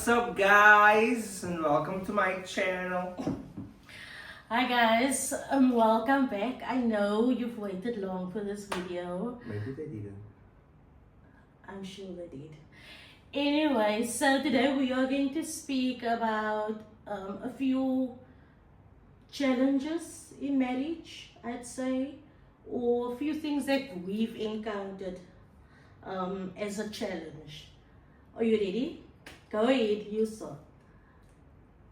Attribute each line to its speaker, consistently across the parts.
Speaker 1: What's up, guys, and welcome to my channel.
Speaker 2: Hi guys, welcome back. I know you've waited long for this video.
Speaker 1: Maybe they didn't.
Speaker 2: I'm sure they did. Anyway, so today we are going to speak about a few challenges in marriage, I'd say, or a few things that we've encountered as a challenge. Are you ready? Go ahead, you start.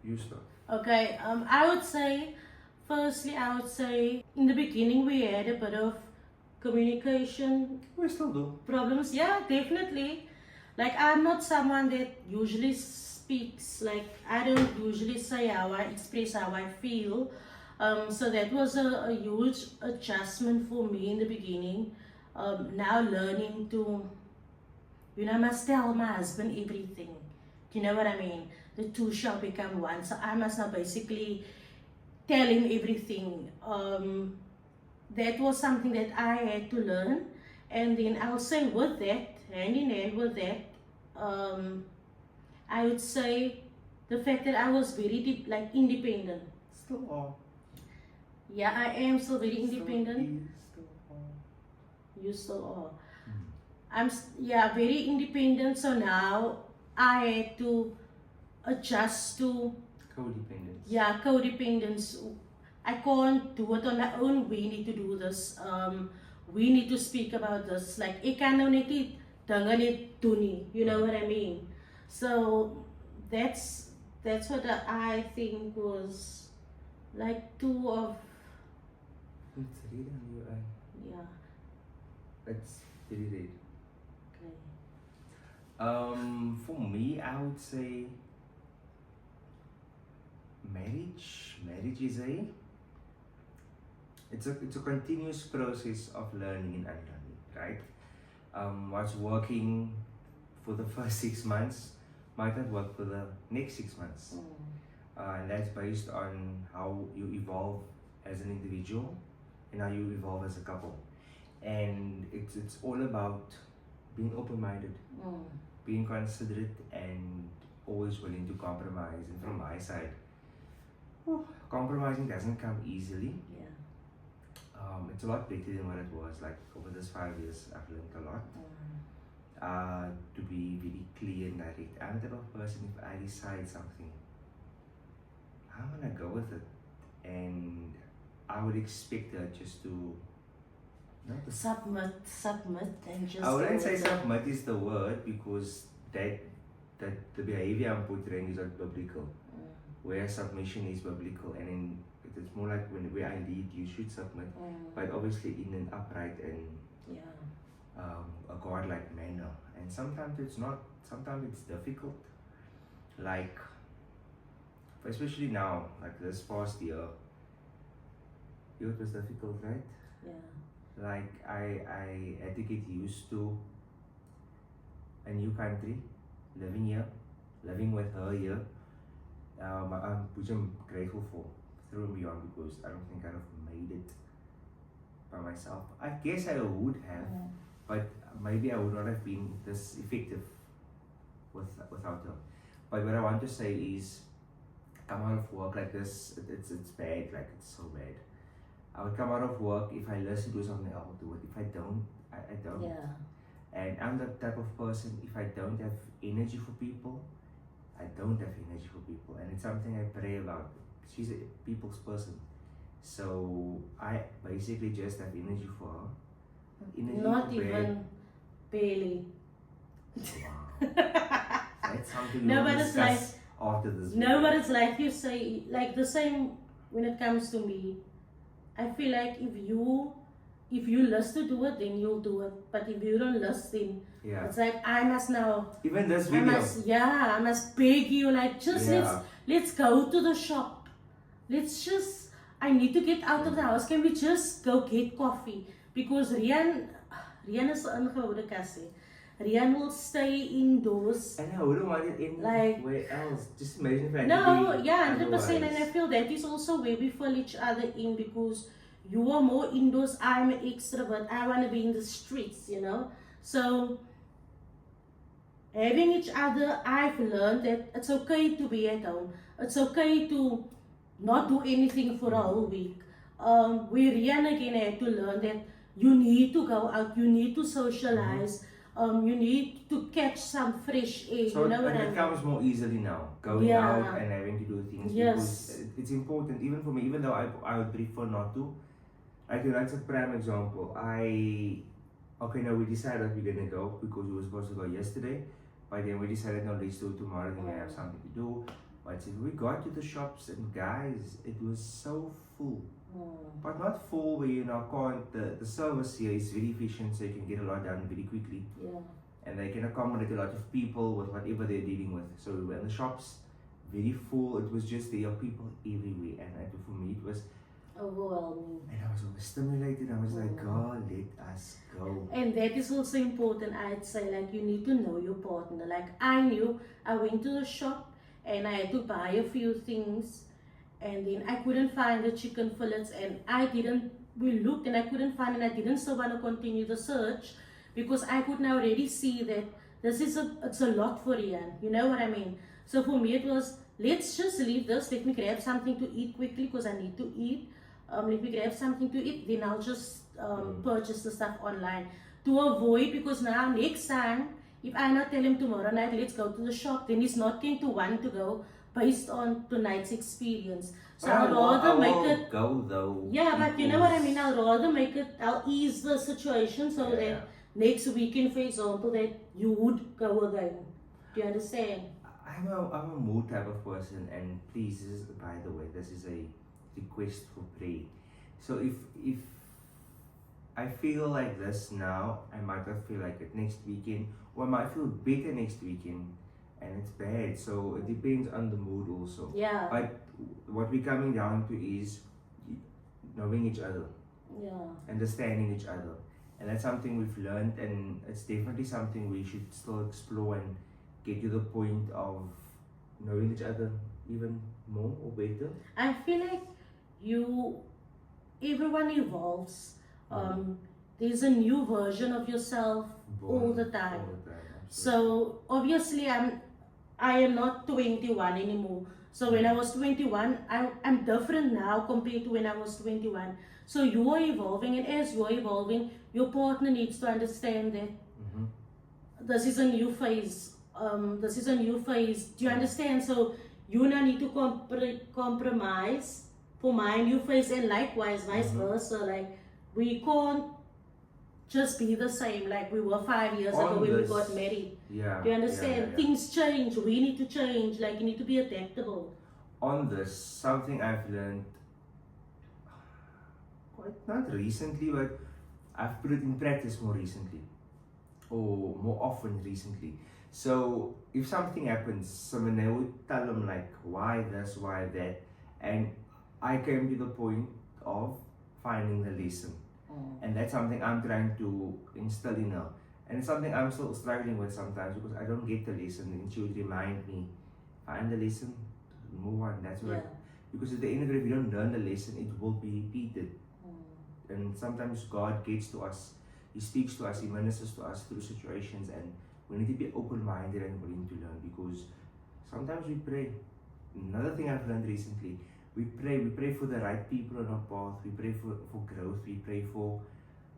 Speaker 1: You start.
Speaker 2: Okay, I would say, firstly, in the beginning we had a bit of communication
Speaker 1: We still do.
Speaker 2: problems. Yeah, definitely. Like, I'm not someone that usually speaks, like, I don't usually say how I express how I feel. So that was a huge adjustment for me in the beginning. Now learning to, I must tell my husband everything. You know what I mean? The two shall become one. So I must now basically tell him everything. That was something that I had to learn. And then I'll say with that, hand in hand with that, I would say the fact that I was very independent.
Speaker 1: Still are.
Speaker 2: Yeah, I am still very independent.
Speaker 1: Still are.
Speaker 2: You still are. Very independent. So now I had to adjust to
Speaker 1: Codependence.
Speaker 2: codependence. I can't do it on my own. We need to do this. We need to speak about this. Like, ek kan nou net nie dinge net doen nie. You know what I mean? So that's what I think was like two of
Speaker 1: It's red on your eye.
Speaker 2: yeah.
Speaker 1: It's very red.
Speaker 2: Okay.
Speaker 1: For me, I would say marriage is it's a continuous process of learning and unlearning, right? What's working for the first 6 months might not work for the next 6 months. And that's based on how you evolve as an individual and how you evolve as a couple. And it's all about being open-minded, being considerate, and always willing to compromise. And from my side, compromising doesn't come easily.
Speaker 2: Yeah.
Speaker 1: It's a lot better than what it was. Like, over this 5 years, I've learned a lot. To be very clear and direct. I'm the type of person, if I decide something, I'm gonna go with it. And I would expect her just to
Speaker 2: Submit and just
Speaker 1: I wouldn't
Speaker 2: go
Speaker 1: say
Speaker 2: with it.
Speaker 1: submit is the word, because that the behavior I'm portraying is not biblical. Where submission is biblical, and it's more like where I lead, you should submit, but obviously in an upright and a godlike manner. And sometimes it's not. Sometimes it's difficult. Like, especially now, like this past year, it was difficult, right?
Speaker 2: Yeah.
Speaker 1: Like, I had to get used to a new country, living here, living with her here. Which I'm grateful for through and beyond, because I don't think I'd have made it by myself. I guess I would have, but maybe I would not have been this effective without her. But what I want to say is, come out of work like this, it's bad, like it's so bad. I would come out of work, if I listen to something, I'll do it. If I don't, I don't.
Speaker 2: Yeah.
Speaker 1: And I'm the type of person, if I don't have energy for people, I don't have energy for people. And it's something I pray about. She's a people's person. So I basically just have energy for her. Energy
Speaker 2: Not
Speaker 1: for
Speaker 2: even barely.
Speaker 1: Wow. That's something
Speaker 2: No,
Speaker 1: we'll
Speaker 2: but it's
Speaker 1: discuss after this
Speaker 2: No,
Speaker 1: video.
Speaker 2: but it's like you say, like the same when it comes to me. I feel like if you lust to do it, then you'll do it. But if you don't lust, then
Speaker 1: Yeah.
Speaker 2: it's like I must now.
Speaker 1: Even this video.
Speaker 2: I must beg you, like, just
Speaker 1: Yeah.
Speaker 2: let's go to the shop. I need to get out of the house. Can we just go get coffee? Because Rian is an ingehoude kassie. Rian will stay indoors.
Speaker 1: And I wouldn't want it anywhere else. Just imagine if I had
Speaker 2: No,
Speaker 1: to be
Speaker 2: yeah, 100%. And I
Speaker 1: otherwise.
Speaker 2: feel that is also where we fill each other in, because you are more indoors, I'm an extrovert. I want to be in the streets, So having each other, I've learned that it's okay to be at home. It's okay to not do anything for a whole week. We Rian again had to learn that you need to go out, you need to socialize, you need to catch some fresh air.
Speaker 1: So
Speaker 2: You know what
Speaker 1: and
Speaker 2: I
Speaker 1: it
Speaker 2: mean?
Speaker 1: comes more easily now, going
Speaker 2: Yeah.
Speaker 1: out and having to do things
Speaker 2: Yes.
Speaker 1: because it's important. Even for me, even though I would prefer not to. That's a prime example. Okay, now we decided we're gonna go because we were supposed to go yesterday, but then we decided no, let's do it tomorrow. Then we have something to do. But if we got to the shops and guys, it was so full. But not full where you know can't the service here is very efficient, so you can get a lot done very quickly.
Speaker 2: Yeah.
Speaker 1: And they can accommodate a lot of people with whatever they're dealing with. So we were in the shops, very full. It was just there are people everywhere, and for me it was.
Speaker 2: Overwhelming.
Speaker 1: And I was overstimulated. I was like, God, let us go.
Speaker 2: And that is also important, I'd say, like you need to know your partner. Like I knew, I went to the shop and I had to buy a few things, and then I couldn't find the chicken fillets, and we looked and I couldn't find, and I didn't still want to continue the search because I could now already see that it's a lot for Ian. You know what I mean? So for me it was, let's just leave this, let me grab something to eat quickly because I need to eat. Let me grab something to eat, then I'll just purchase the stuff online to avoid, because now next time if I not tell him tomorrow night let's go to the shop, then he's not going to want to go based on tonight's experience. So I'll rather make it
Speaker 1: go though.
Speaker 2: Yeah, but you know what I mean, I'll ease the situation so that next weekend, for example, that you would go again. Do you understand?
Speaker 1: I'm a mood type of person, and please, by the way, this is a request for prayer. So if I feel like this now, I might not feel like it next weekend, or I might feel better next weekend, and it's bad. So it depends on the mood also.
Speaker 2: Yeah.
Speaker 1: But what we're coming down to is knowing each other, understanding each other, and that's something we've learned, and it's definitely something we should still explore and get to the point of knowing each other even more or better.
Speaker 2: I feel like everyone evolves. There's a new version of yourself all the time. So obviously I am not 21 anymore. So when I was 21, I'm different now compared to when I was 21. So you are evolving, and as you're evolving, your partner needs to understand that this is a new phase. This is a new phase. Do you understand? So you now need to compromise for my new phase, and likewise vice versa. Like we can't just be the same like we were 5 years ago when we got married.
Speaker 1: Yeah.
Speaker 2: Do you understand? Things change. We need to change. Like you need to be adaptable.
Speaker 1: On this, something I've learned quite not recently, but I've put it in practice more recently, or more often recently. So if something happens, someone would tell them like why this, why that, and I came to the point of finding the lesson, and that's something I'm trying to instill in her, and it's something I'm still struggling with sometimes because I don't get the lesson, and she would remind me, find the lesson, move on. That's what. Because at the end of it, if you don't learn the lesson, it will be repeated, and sometimes God gets to us. He speaks to us. He ministers to us through situations, and we need to be open-minded and willing to learn, because sometimes we pray. Another thing I've learned recently, we pray for the right people on our path, we pray for growth, we pray for,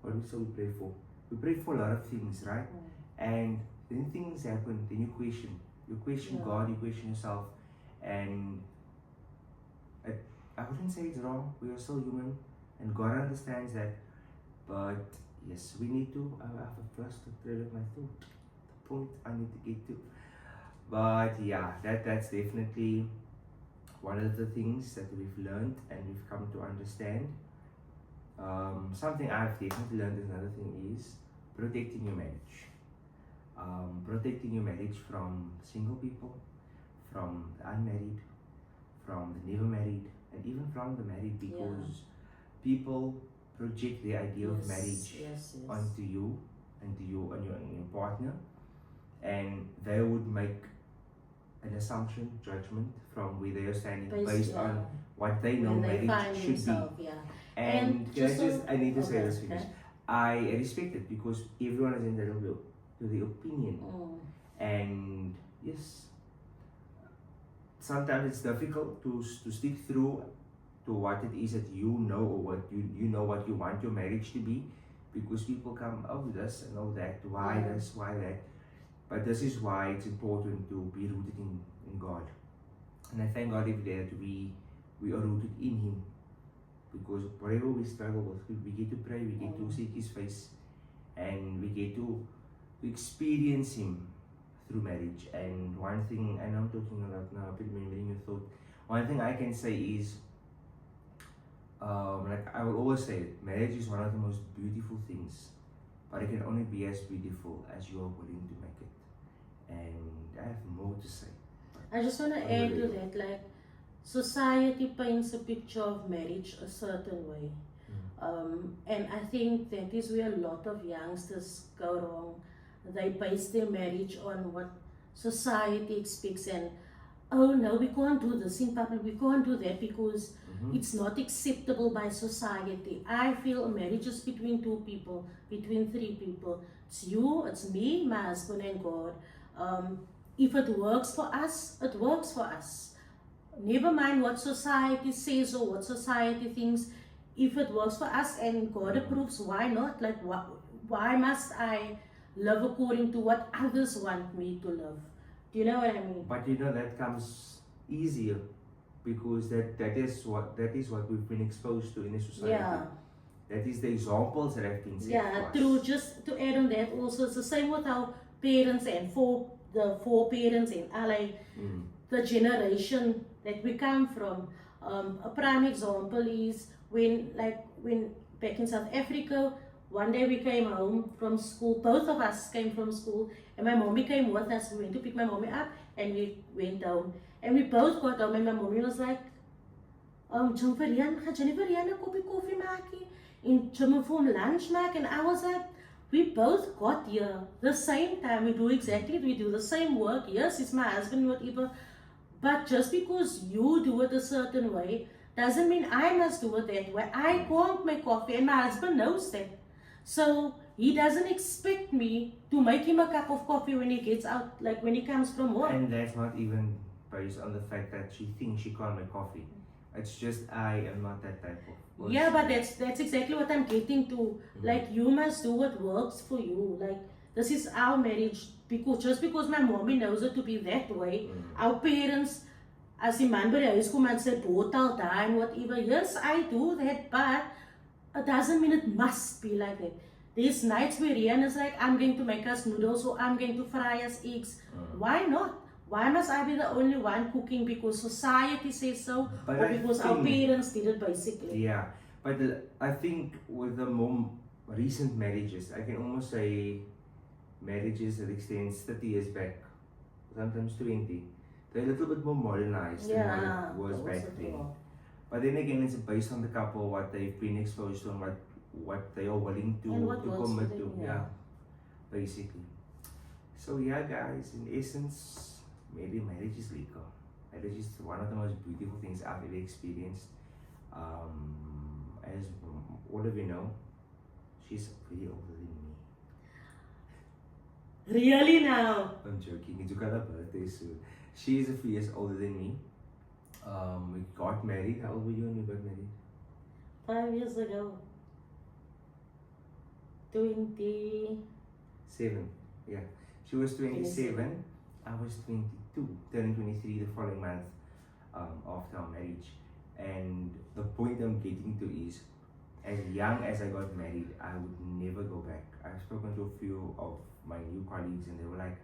Speaker 1: what do we say we pray for? We pray for a lot of things, right? And then things happen, then you question God, you question yourself, and I wouldn't say it's wrong, we are still human, and God understands that, but yes, we need to, I have a first to trail of my thought, the point I need to get to. But yeah, that's definitely one of the things that we've learned and we've come to understand. Something I've definitely learned, another thing is protecting your marriage. Protecting your marriage from single people, from the unmarried, from the never married, and even from the married, because people project their idea of marriage onto you and to you and your partner, and they would make an assumption, judgment from where they are standing based on what they know marriage should be. And I need to say this because I respect it, because everyone is entitled to their opinion. And yes, sometimes it's difficult to stick through to what it is that you know, or what you know what you want your marriage to be, because people come, oh, this and oh, that, why this, why that. But this is why it's important to be rooted in God. And I thank God every day that we are rooted in Him, because whatever we struggle with, we get to pray, we get to seek His face, and we get to experience Him through marriage. And one thing, and I'm talking about now, remembering your thought, one thing I can say is, like I will always say, marriage is one of the most beautiful things, but it can only be as beautiful as you are willing to make it. And I have more to say.
Speaker 2: I just want to add to that, like, society paints a picture of marriage a certain way. And I think that is where a lot of youngsters go wrong. They base their marriage on what society expects, and oh no, we can't do this in public, we can't do that because it's not acceptable by society. I feel a marriage is between two people, between three people. It's you, it's me, my husband, and God. If it works for us, it works for us. Never mind what society says or what society thinks. If it works for us and God approves, why not? Like, why must I live according to what others want me to live? Do you know what I mean?
Speaker 1: But you know, that comes easier because that is what we've been exposed to in the society.
Speaker 2: Yeah.
Speaker 1: That is the examples that have been set
Speaker 2: Yeah,
Speaker 1: for us.
Speaker 2: true. Just to add on that also, it's the same with our parents and the foreparents and LA, the generation that we come from. A prime example is when back in South Africa, one day we came home from school, both of us came from school, and my mommy came with us. We went to pick my mommy up and we went home. And we both got home and my mommy was like, Jennifer, a kopie koffie maak en Jim vir hom lunch maak. And I was like, we both got here the same time. We do the same work. Yes, it's my husband, whatever. But just because you do it a certain way doesn't mean I must do it that way. I can't make coffee and my husband knows that. So he doesn't expect me to make him a cup of coffee when he gets out, like when he comes from work.
Speaker 1: And that's not even based on the fact that she thinks she can't make coffee. It's just I am not that type of person.
Speaker 2: Yeah, but that's exactly what I'm getting to. Like, you must do what works for you. Like, this is our marriage. Just because my mommy knows it to be that way, our parents, as die man by die huis kom en sê botel daar and whatever, yes, I do that, but it doesn't mean it must be like that. There's nights where Rian is like, I'm going to make us noodles or I'm going to fry us eggs. Why not? Why must I be the only one cooking because society says so,
Speaker 1: But
Speaker 2: or because our parents did it basically?
Speaker 1: Yeah, but I think with the more recent marriages, I can almost say marriages that extends 30 years back, sometimes 20, they're a little bit more modernized than what it was back then. But then again, it's based on the couple, what they've been exposed to and what they are willing to commit to. Yeah, basically. So yeah, guys, in essence, marriage is legal. Marriage is one of the most beautiful things I've ever experienced. As all of you know, she's way older than me.
Speaker 2: Really now?
Speaker 1: I'm joking. It's got a birthday soon. She is a few years older than me. We got married. How old were you when you got married?
Speaker 2: 5 years ago. 27.
Speaker 1: Yeah. She was 27. I was 22. Turning 23 the following month after our marriage. And the point I'm getting to is, as young as I got married, I would never go back. I've spoken to a few of my new colleagues and they were like,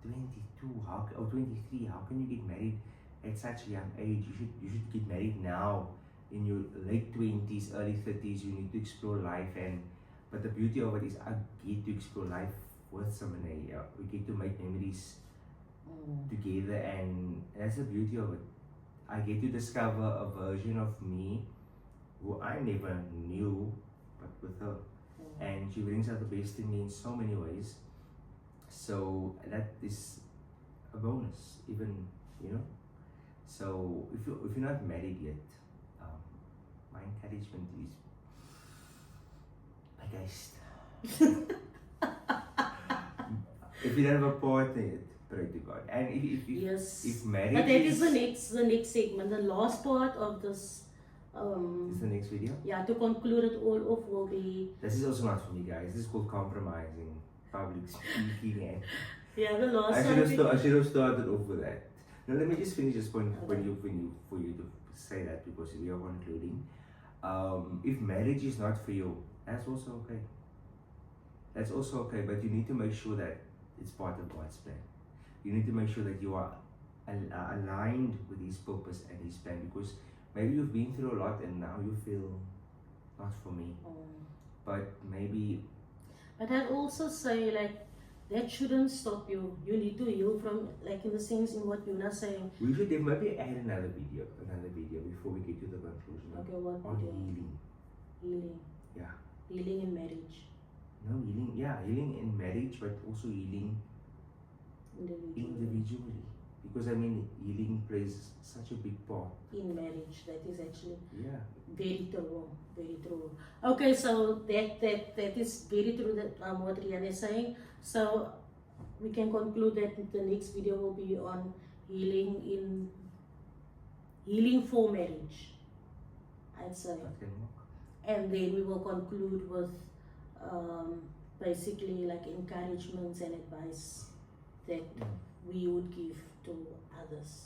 Speaker 1: 22, or 23, how can you get married at such a young age? You should get married now. In your late 20s, early 30s, you need to explore life. But the beauty of it is I get to explore life with Simone. We get to make memories together, and that's the beauty of it. I get to discover a version of me who I never knew, but with her. And she brings out the best in me in so many ways. So that is a bonus, even, you know. So if you're not married yet, my encouragement is, my guys, If you don't have a partner, pray to God. And
Speaker 2: Yes.
Speaker 1: if marriage
Speaker 2: But that is the next segment, the last part of this.
Speaker 1: is the next video.
Speaker 2: Yeah, to conclude it all off will be
Speaker 1: This is also not for me, guys. This is called compromising, public speaking, and
Speaker 2: yeah the last
Speaker 1: I
Speaker 2: one.
Speaker 1: should have started off with that. Now let me just finish this point for you to say that, because we are concluding. If marriage is not for you, that's also okay. That's also okay, but you need to make sure that it's part of God's plan. You need to make sure that you are aligned with His purpose and His plan, because maybe you've been through a lot and now you feel not for me. But maybe.
Speaker 2: But I'd also say like that shouldn't stop you. You need to heal from, like, in the sense in what Yuna's saying.
Speaker 1: We should maybe add another video before we get to the conclusion.
Speaker 2: Okay, what
Speaker 1: On
Speaker 2: video?
Speaker 1: healing.
Speaker 2: Healing.
Speaker 1: Yeah.
Speaker 2: Healing in marriage.
Speaker 1: No, healing. Yeah, healing in marriage, but also healing individually. Because I mean, healing plays such a big part.
Speaker 2: In marriage, that is actually
Speaker 1: Yeah.
Speaker 2: very true. Very true. Okay, so that is very true that what Rian is saying. So we can conclude that the next video will be on healing for marriage, I'd say.
Speaker 1: That can work.
Speaker 2: And then we will conclude with basically like encouragements and advice that we would give to others.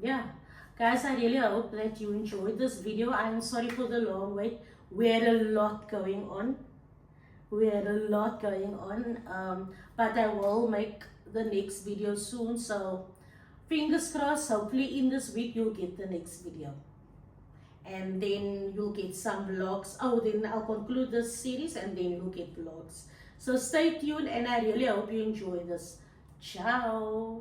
Speaker 2: Yeah, guys, I really hope that you enjoyed this video. I'm sorry for the long wait. We had a lot going on. But I will make the next video soon. So fingers crossed, hopefully in this week you'll get the next video. And then you'll get some vlogs. Oh, then I'll conclude this series and then you'll get vlogs. So stay tuned and I really hope you enjoy this. Ciao.